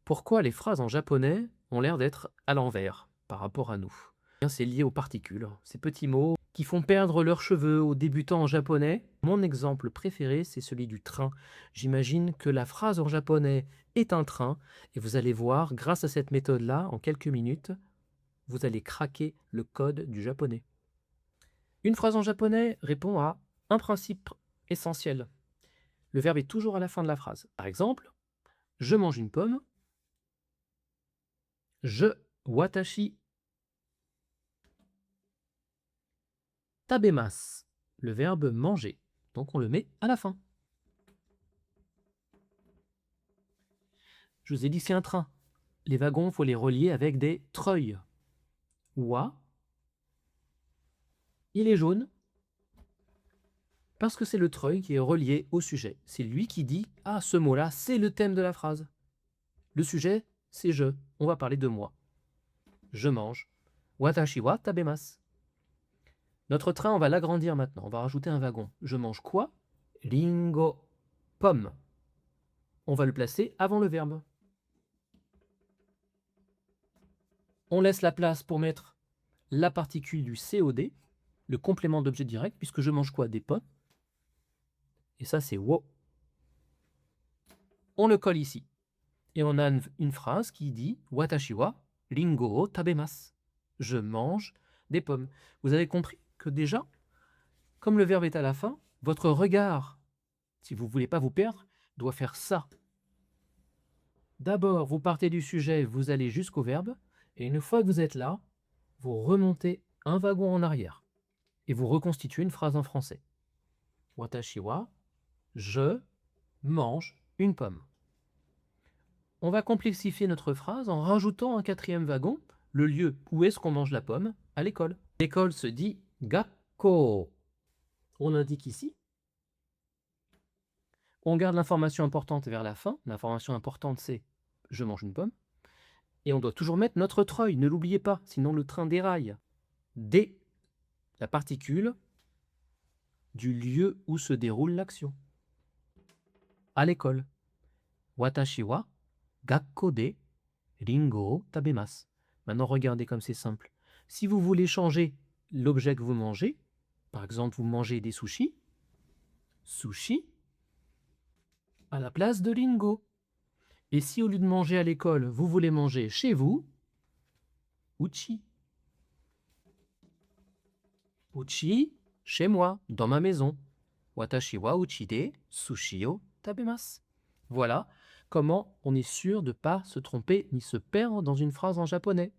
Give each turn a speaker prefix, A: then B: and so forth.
A: Pourquoi les phrases en japonais ont l'air d'être à l'envers par rapport à nous? Eh bien, c'est lié aux particules, ces petits mots qui font perdre leurs cheveux aux débutants en japonais. Mon exemple préféré, c'est celui du train. J'imagine que la phrase en japonais est un train, et vous allez voir, grâce à cette méthode-là, en quelques minutes, vous allez craquer le code du japonais. Une phrase en japonais répond à un principe essentiel. Le verbe est toujours à la fin de la phrase. Par exemple, je mange une pomme. Je watashi tabemasu. Le verbe manger. Donc on le met à la fin. Je vous ai dit c'est un train. Les wagons, il faut les relier avec des treuils. Wa, il est jaune parce que c'est le treuil qui est relié au sujet. C'est lui qui dit « Ah, ce mot-là, c'est le thème de la phrase. Le sujet, c'est je. On va parler de moi. Je mange. Watashi wa tabemasu. Notre train, on va l'agrandir maintenant. On va rajouter un wagon. Je mange quoi? Ringo. Pomme. On va le placer avant le verbe. On laisse la place pour mettre la particule du COD, le complément d'objet direct, puisque je mange quoi? Des pommes. Et ça, c'est wo. On le colle ici. Et on a une phrase qui dit « Watashi wa ringo o tabemasu ». Je mange des pommes. Vous avez compris que déjà, comme le verbe est à la fin, votre regard, si vous ne voulez pas vous perdre, doit faire ça. D'abord, vous partez du sujet, vous allez jusqu'au verbe, et une fois que vous êtes là, vous remontez un wagon en arrière, et vous reconstituez une phrase en français. Watashi wa, je mange une pomme. On va complexifier notre phrase en rajoutant un quatrième wagon, le lieu où est-ce qu'on mange la pomme, à l'école. L'école se dit gakko. On l'indique ici. On garde l'information importante vers la fin. L'information importante, c'est « je mange une pomme ». Et on doit toujours mettre notre treuil, ne l'oubliez pas, sinon le train déraille. D, la particule du lieu où se déroule l'action. À l'école. Watashi wa gakko de ringo o tabemasu. Maintenant, regardez comme c'est simple. Si vous voulez changer l'objet que vous mangez, par exemple, vous mangez des sushis, sushi à la place de ringo. Et si au lieu de manger à l'école, vous voulez manger chez vous, uchi. Uchi, chez moi, dans ma maison. Watashi wa uchi de sushi o tabemasu. Voilà comment on est sûr de ne pas se tromper ni se perdre dans une phrase en japonais.